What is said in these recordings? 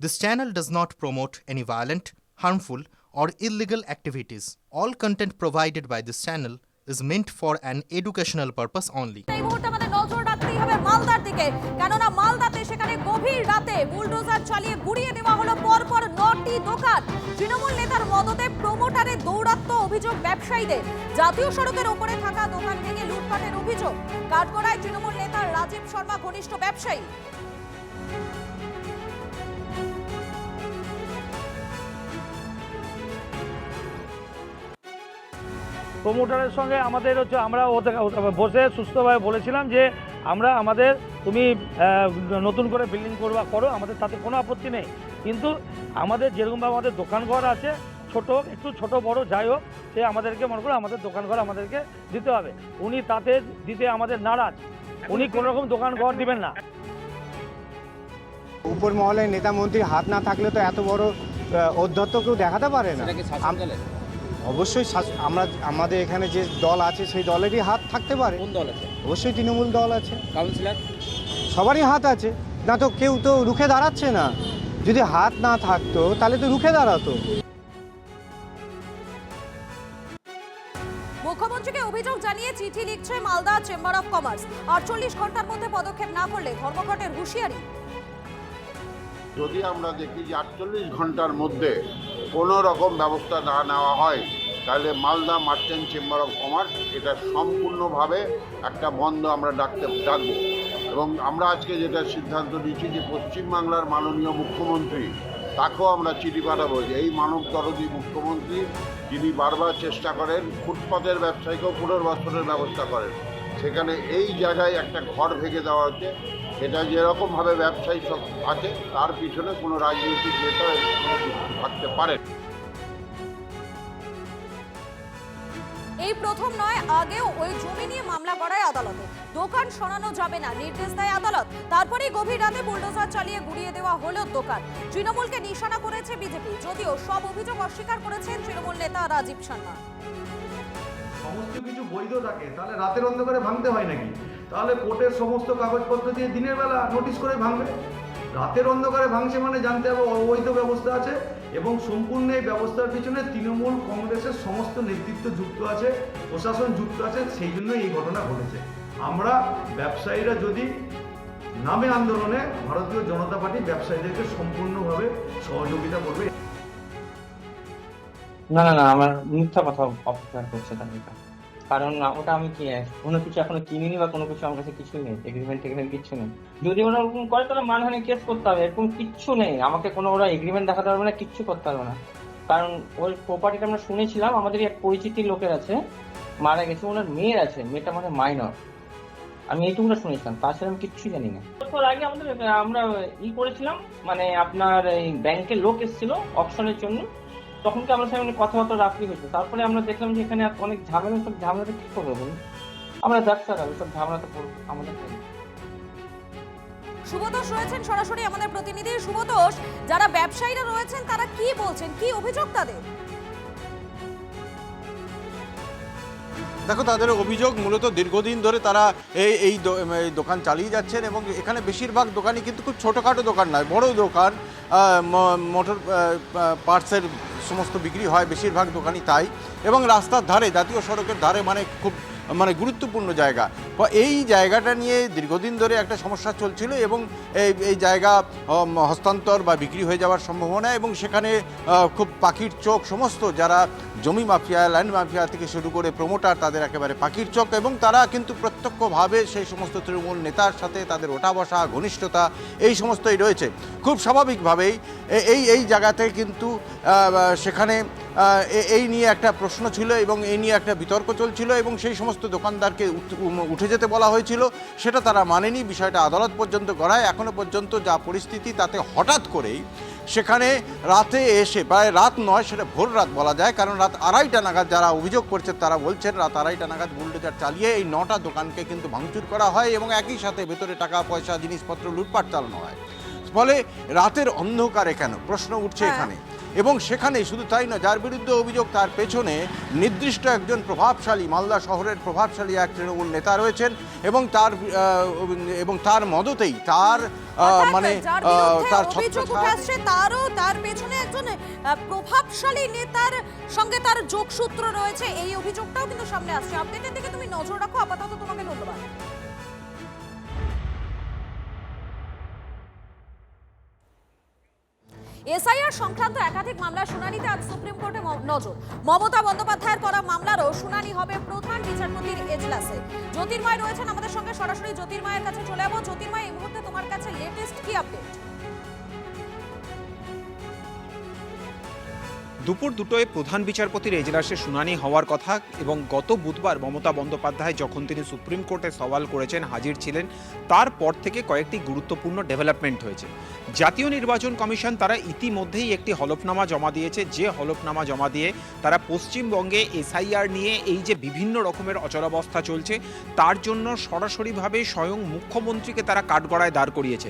This channel does not promote any violent, harmful, or illegal activities. All content provided by this channel is meant for an educational purpose only. এই মুহূর্তে আমাদের নজর রাখতেই হবে মালদার দিকে, কেননা মালদাতে সেখানে গভীর রাতে বুলডোজার চালিয়ে গুড়িয়ে দেওয়া হলো পরপর 9টি দোকান। তৃণমূল নেতার মদতে প্রমোটারে দৌরাত্ম অভিযোগ ব্যবসায়ীদের। জাতীয় সড়কের ওপরে থাকা দোকান ভেঙে লুটপাটের অভিযোগ। কাঠগড়ায় তৃণমূল নেতা রাজীব শর্মা ঘনিষ্ঠ ব্যবসায়ী। প্রমোটারের সঙ্গে আমাদের হচ্ছে আমরা বসে সুস্থভাবে বলেছিলাম যে আমরা তুমি নতুন করে বিল্ডিং করো, আমাদের তাতে কোনো আপত্তি নেই, কিন্তু আমাদের যেরকমভাবে আমাদের দোকানঘর আছে একটু ছোট বড় যাই হোক, সে আমাদেরকে মনে করো আমাদের দোকানঘর আমাদেরকে দিতে হবে। উনি তাতে দিতে আমাদের নারাজ, উনি কোনো রকম দোকানঘর দিবেন না। উপর মহলে নেতা মন্ত্রীর হাত না থাকলে তো এত বড় ঔদ্ধত্য কেউ দেখাতে পারে না। অবশ্যই আমাদের এখানে যে দল আছে সেই দলেরই হাত থাকতে পারে। কোন দল আছে? অবশ্যই তৃণমূল দল আছে, কাউন্সিলর সবারই হাত আছে। না তো কেউ তো রুখে দাঁড়াচ্ছে না। যদি হাত না থাকতো তাহলে তো রুখে দাঁড়াতো। মুখ্যমন্ত্রীকে অভিযোগ জানিয়ে চিঠি লিখছে মালদা চেম্বার অফ কমার্স। 48 ঘন্টার মধ্যে পদক্ষেপ না করলে ধর্মঘটের হুঁশিয়ারি। যদি আমরা দেখি যে 48 ঘন্টার মধ্যে কোনো রকম ব্যবস্থা না নেওয়া হয়, তাহলে Malda merchant chamber of commerce এটা সম্পূর্ণভাবে একটা বন্ধ আমরা ডাকবো। এবং আমরা আজকে যেটা সিদ্ধান্ত নিয়েছি যে পশ্চিমবাংলার মাননীয় মুখ্যমন্ত্রী, তাকেও আমরা চিঠি পাঠাবো যে এই মানব দরদী মুখ্যমন্ত্রী যিনি বারবার চেষ্টা করেন ফুটপাতের ব্যবসায়ীকেও পুনর্বাসনের ব্যবস্থা করেন, সেখানে এই জায়গায় একটা ঘর ভেঙে দেওয়া হচ্ছে। এটা যেরকমভাবে ব্যবসায়ী সব আছে তার পিছনে কোনো রাজনৈতিক নেতা থাকতে পারে। এই প্রথম নয়, আগেও ওই জমি নিয়ে মামলা করায় আদালতে। দোকান সরানো যাবে না নির্দেশ দেয় আদালত। তারপরেই গভীর রাতে বুলডোজার চালিয়ে গুড়িয়ে দেওয়া হলো দোকান। তৃণমূলকে নিশানা করেছে বিজেপি, যদিও সব অভিযোগ অস্বীকার করেছেন তৃণমূল নেতা রাজীব শর্মা। সমস্ত কিছু বৈধ থাকে তাহলে রাতের অন্ধকারে ভাঙতে হয় নাকি? তাহলে কোর্টের সমস্ত কাগজপত্র দিয়ে দিনের বেলা নোটিশ করে ভাঙবে। রাতের অন্ধকারে ভাঙছে মানে জানতে হবে অবৈধ ব্যবস্থা আছে, এবং সম্পূর্ণ এই ব্যবস্থার পিছনে তৃণমূল কংগ্রেসের সমস্ত নেতৃত্ব যুক্ত আছে, প্রশাসন যুক্ত আছে, সেই জন্য এই ঘটনা ঘটেছে। আমরা ব্যবসায়ীরা যদি নামে আন্দোলনে, ভারতীয় জনতা পার্টি ব্যবসায়ীদেরকে সম্পূর্ণভাবে সহযোগিতা করবে। না, আমার মিথ্যা কথা অপপ্রচার করছে তার, কারণ ওটা আমি কোনো কিছু এখনো কিনিনি বা কোনো কিছু আমার কাছে কিছুই নেই, এগ্রিমেন্ট কিছু নেই। যদি ওরা ওরকম করে তাহলে মানহানি কেস করতে হবে, এরকম কিচ্ছু নেই। আমাকে কোনো ওরা এগ্রিমেন্ট দেখাতে পারবে না, কিচ্ছু করতে পারবে না। কারণ ওই প্রপার্টিটা আমরা শুনেছিলাম, আমাদের এক পরিচিতির লোকের আছে, মারা গেছে, ওনার মেয়ের আছে, মেয়েটা মানে মাইনর। আমি এইটুকুটা শুনেছিলাম, তাছাড়া আমি কিচ্ছু জানি না। তারপর আগে আমরা করেছিলাম, মানে আপনার এই ব্যাংকের লোক এসেছিল অপশনের জন্য, তখন কি আমরা সামনে কথাবার্তা রাখতে হয়েছে। তারপরে আমরা দেখলাম যে এখানে অনেক ঝামেলা, সব ঝামেলাটা কি করবো বলুন? আমরা ব্যবসা করবো, সব ঝামেলাটা করবো আমাদের। শুভতোষ রয়েছেন সরাসরি আমাদের প্রতিনিধি। শুভতোষ, যারা ব্যবসায়ীরা রয়েছেন তারা কি বলছেন, কি অভিযোগ তাদের? দেখো, তাদের অভিযোগ মূলত দীর্ঘদিন ধরে তারা এই দোকান চালিয়ে যাচ্ছেন, এবং এখানে বেশিরভাগ দোকানই কিন্তু খুব ছোটোখাটো দোকান নয়, বড় দোকান, মোটর পার্টসের সমস্ত বিক্রি হয় বেশিরভাগ দোকানই তাই। এবং রাস্তার ধারে, জাতীয় সড়কের ধারে, খুব গুরুত্বপূর্ণ জায়গা। এই জায়গাটা নিয়ে দীর্ঘদিন ধরে একটা সমস্যা চলছিল, এবং এই জায়গা হস্তান্তর বা বিক্রি হয়ে যাওয়ার সম্ভাবনা, এবং সেখানে খুব পাখির চোখ সমস্ত যারা জমি মাফিয়া, ল্যান্ড মাফিয়া থেকে শুরু করে প্রমোটার, তাদের একেবারে পাখির চোখ, এবং তারা কিন্তু প্রত্যক্ষভাবে সেই সমস্ত তৃণমূল নেতার সাথে তাদের ওঠা বসা, ঘনিষ্ঠতা এই সমস্তই রয়েছে। খুব স্বাভাবিকভাবেই এই জায়গাতে কিন্তু সেখানে এই নিয়ে একটা প্রশ্ন ছিল, এবং এই নিয়ে একটা বিতর্ক চলছিল, এবং সেই সমস্ত দোকানদারকে উঠে যেতে বলা হয়েছিল। সেটা তারা মানেনি, বিষয়টা আদালত পর্যন্ত গড়ায়। এখনও পর্যন্ত যা পরিস্থিতি, তাতে হঠাৎ করেই সেখানে রাতে এসে, প্রায় রাত নয়, সেটা ভোর রাত বলা যায়, কারণ রাত 2:30টা নাগাদ যারা অভিযোগ করছে তারা বলছেন রাত 2:30টা নাগাদ বুলডোজার চালিয়ে এই 9টা দোকানকে কিন্তু ভাঙচুর করা হয়, এবং একই সাথে ভেতরে টাকা পয়সা জিনিসপত্র লুটপাট চালানো হয়। ফলে রাতের অন্ধকারে কেন প্রশ্ন উঠছে এখানে। এবং সেখানে শুধু তাই নয়, যার বিরুদ্ধে অভিযোগ তার পেছনে নির্দিষ্ট একজন প্রভাবশালী, মালদা শহরের প্রভাবশালী এক তৃণমূল নেতা রয়েছেন এবং তার মদতেই তার মানে তার তার পেছনে একজন প্রভাবশালী নেতার সঙ্গে তার যোগসূত্র রয়েছে, এই অভিযোগটাও কিন্তু সামনে আসছে। আপডেটের দিকে তুমি নজর রাখো, আপাতত তোমাকে ধন্যবাদ। এসআইআর সংক্রান্ত একাধিক মামলার শুনানিতে আজ সুপ্রিম কোর্টে নজর। মমতা বন্দ্যোপাধ্যায়ের করা মামলারও শুনানি হবে প্রধান বিচারপতির এজলাসে। জ্যোতির্ময় রয়েছেন আমাদের সঙ্গে, সরাসরি জ্যোতির্ময়ের কাছে চলে যাবো। জ্যোতির্ময়, এই মুহূর্তে তোমার কাছে লেটেস্ট কি আপডেট? দুপুর 2টোয় প্রধান বিচারপতির এজলাসে শুনানি হওয়ার কথা এবং গত বুধবার মমতা বন্দ্যোপাধ্যায় যখন তিনি সুপ্রিম কোর্টে সওয়াল করেছেন, হাজির ছিলেন, তারপর থেকে কয়েকটি গুরুত্বপূর্ণ ডেভেলপমেন্ট হয়েছে। জাতীয় নির্বাচন কমিশন তারা ইতিমধ্যেই একটি হলফনামা জমা দিয়েছে, যে হলফনামা জমা দিয়ে তারা পশ্চিমবঙ্গে এসআইআর নিয়ে এই যে বিভিন্ন রকমের অচলাবস্থা চলছে তার জন্য সরাসরিভাবে স্বয়ং মুখ্যমন্ত্রীকে তারা কাঠগড়ায় দাঁড় করিয়েছে।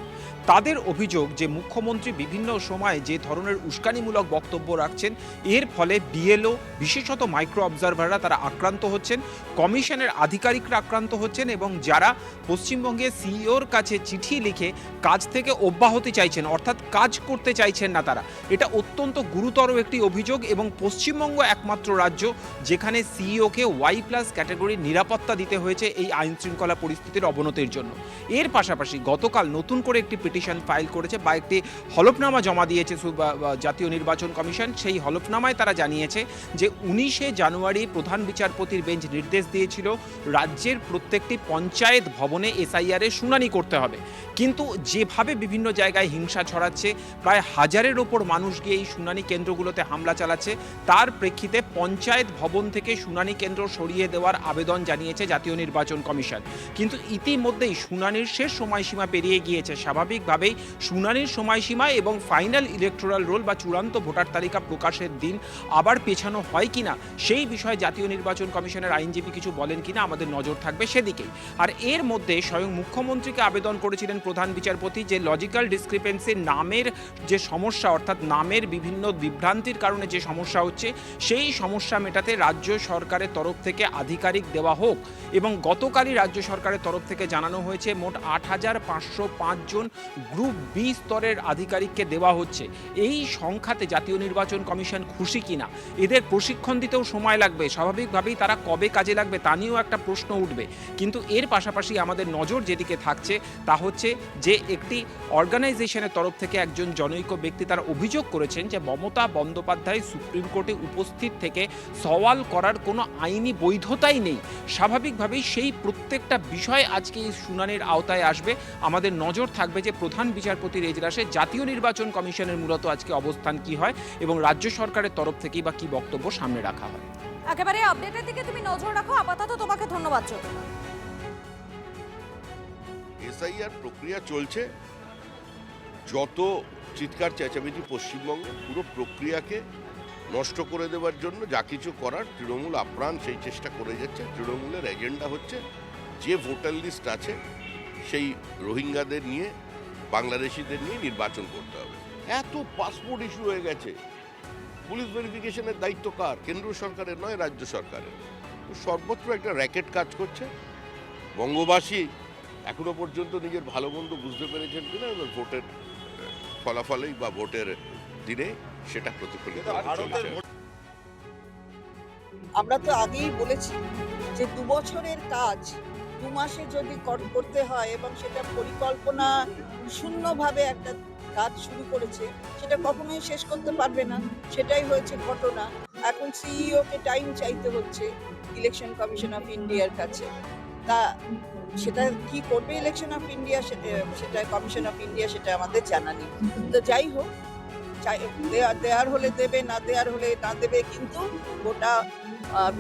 তাদের অভিযোগ যে মুখ্যমন্ত্রী বিভিন্ন সময় যে ধরনের উস্কানিমূলক বক্তব্য রাখছেন, এর ফলে বিএলও বিশেষত মাইক্রো অবজারভাররা তারা আক্রান্ত হচ্ছেন, কমিশনের আধিকারিকরা আক্রান্ত হচ্ছেন এবং যারা পশ্চিমবঙ্গে সিইওর কাছে চিঠি লিখে কাজ থেকে অব্যাহতি চাইছেন, অর্থাৎ কাজ করতে চাইছেন না তারা। এটা অত্যন্ত গুরুতর একটি অভিযোগ এবং পশ্চিমবঙ্গ একমাত্র রাজ্য যেখানে সিইওকে Y+ ক্যাটাগরির নিরাপত্তা দিতে হয়েছে এই আইন শৃঙ্খলা পরিস্থিতির অবনতির জন্য। এর পাশাপাশি গতকাল নতুন করে একটি পিটিশন ফাইল করেছে বা একটি হলফনামা জমা দিয়েছে জাতীয় নির্বাচন কমিশন। সেই হলফনামায় তারা জানিয়েছে যে 19শে জানুয়ারি প্রধান বিচারপতির বেঞ্চ নির্দেশ দিয়েছিল রাজ্যের প্রত্যেকটি পঞ্চায়েত ভবনে এসআইআর এর শুনানি করতে হবে, কিন্তু যেভাবে বিভিন্ন জায়গায় হিংসা ছড়াচ্ছে, প্রায় 1000-এর ওপর মানুষ গিয়ে এই শুনানি কেন্দ্রগুলোতে হামলা চালাচ্ছে, তার প্রেক্ষিতে পঞ্চায়েত ভবন থেকে শুনানি কেন্দ্র সরিয়ে দেওয়ার আবেদন জানিয়েছে জাতীয় নির্বাচন কমিশন। কিন্তু ইতিমধ্যেই শুনানির শেষ সময়সীমা পেরিয়ে গিয়েছে। স্বাভাবিকভাবেই শুনানির সময়সীমা এবং ফাইনাল ইলেকটোরাল রোল বা চূড়ান্ত ভোটার তালিকা প্রকাশের দিন আবার পেছানো হয় কিনা সেই বিষয়ে জাতীয় নির্বাচন কমিশনের আইনজীবী কিছু বলেন কিনা আমাদের নজর থাকবে সেদিকে। আর এর মধ্যে স্বয়ং মুখ্যমন্ত্রীকে আবেদন করেছিলেন প্রধান বিচারপতি যে লজিক্যাল ডিসক্রিপেন্সি, নামের যে সমস্যা, অর্থাৎ নামের বিভিন্ন বিভ্রান্তির কারণে যে সমস্যা হচ্ছে সেই সমস্যা মেটাতে রাজ্য সরকারের তরফ থেকে আধিকারিক দেওয়া হোক। এবং গতকালই রাজ্য সরকারের তরফ থেকে জানানো হয়েছে মোট 8505 জন গ্রুপ বি স্তরের আধিকারিককে দেওয়া হচ্ছে। এই সংখ্যাতে জাতীয় নির্বাচন কমিশন খুশি কিনা, এদের প্রশিক্ষণ দিতেও সময় লাগবে, স্বাভাবিকভাবেই তারা কবে কাজে লাগবে তা নিয়েও একটা প্রশ্ন উঠবে। কিন্তু এর পাশাপাশি আমাদের নজর যেদিকে থাকছে তা হচ্ছে যে একটি অর্গানাইজেশনের তরফ থেকে একজন জনৈক ব্যক্তি তারা অভিযোগ করেছেন যে মমতা বন্দ্যোপাধ্যায় সুপ্রিম কোর্টে উপস্থিত থেকে সওয়াল করার কোনো আইনি বৈধতাই নেই। স্বাভাবিকভাবেই সেই প্রত্যেকটা বিষয় আজকে এই শুনানির আওতায় আসবে। আমাদের নজর থাকবে যে প্রধান বিচারপতির এজলাসে জাতীয় নির্বাচন কমিশনের মূলত আজকে অবস্থান কি হয় এবং রাজ্য সরকারের তরফ থেকেই বা কি বক্তব্য সামনে রাখা হয়। একেবারে আপডেটের দিকে তুমি নজর রাখো, আপাতত তোমাকে ধন্যবাদ। এসআইআর প্রক্রিয়া চলছে, যত চিৎকার চেঁচামেচি পশ্চিমবঙ্গে, পুরো প্রক্রিয়াকে নষ্ট করে দেওয়ার জন্য যা কিছু করার তৃণমূল আপ্রাণ সেই চেষ্টা করে যাচ্ছে। তৃণমূলের এজেন্ডা হচ্ছে যে ভোটার লিস্ট আছে সেই রোহিঙ্গাদের নিয়ে, বাংলাদেশিদের নিয়ে নির্বাচন করতে হবে। এত পাসপোর্ট ইস্যু হয়ে গেছে, পুলিশ ভেরিফিকেশনের দায়িত্ব কার? কেন্দ্র সরকারের নয়, রাজ্য সরকারের। তো সর্বত্র একটা র্যাকেট কাজ করছে। বঙ্গবাসী এখনো পর্যন্ত নিজের ভালো মন্দ বুঝতে পেরেছেন কিনা, এবার ভোটের ফলাফলেই বা ভোটের দিনে সেটা প্রতিফলিত চলছে। আমরা তো আগেই বলেছি যে 2 বছরের কাজ 2 মাসে যদি করতে হয় এবং সেটা পরিকল্পনা শূন্যভাবে একটা কাজ শুরু করেছে, সেটা কখনোই শেষ করতে পারবে না। সেটাই হয়েছে ঘটনা। এখন সিইওকে টাইম চাইতে হচ্ছে ইলেকশন কমিশন অফ ইন্ডিয়ার কাছে। তা সেটা কি করবে ইলেকশন অফ ইন্ডিয়া, সেটা কমিশন অফ ইন্ডিয়া, সেটা আমাদের জানা নেই। তো যাই হোক, দেওয়ার হলে দেবে, না দেওয়ার হলে না দেবে, কিন্তু গোটা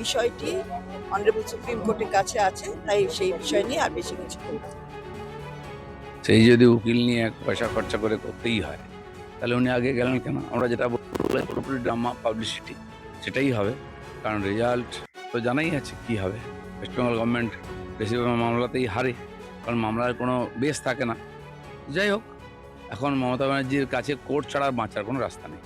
বিষয়টি অনারেবল সুপ্রিম কোর্টের কাছে আছে, তাই সেই বিষয় নিয়ে আর বেশি কিছু করব। সেই যদি উকিল নিয়ে 1 পয়সা খরচা করে করতেই হয়, তাহলে উনি আগে গেলেন কেন? আমরা যেটা বললাম পুরোপুরি ড্রামা পাবলিসিটি, সেটাই হবে। কারণ রেজাল্ট তো জানাই আছে কি হবে। ওয়েস্ট বেঙ্গল গভর্নমেন্ট বেশিরভাগ মামলাতেই হারে, কারণ মামলার কোনো বেস থাকে না। যাই হোক, এখন মমতা ব্যানার্জির কাছে কোর্ট ছাড়া বাঁচার কোনো রাস্তা নেই।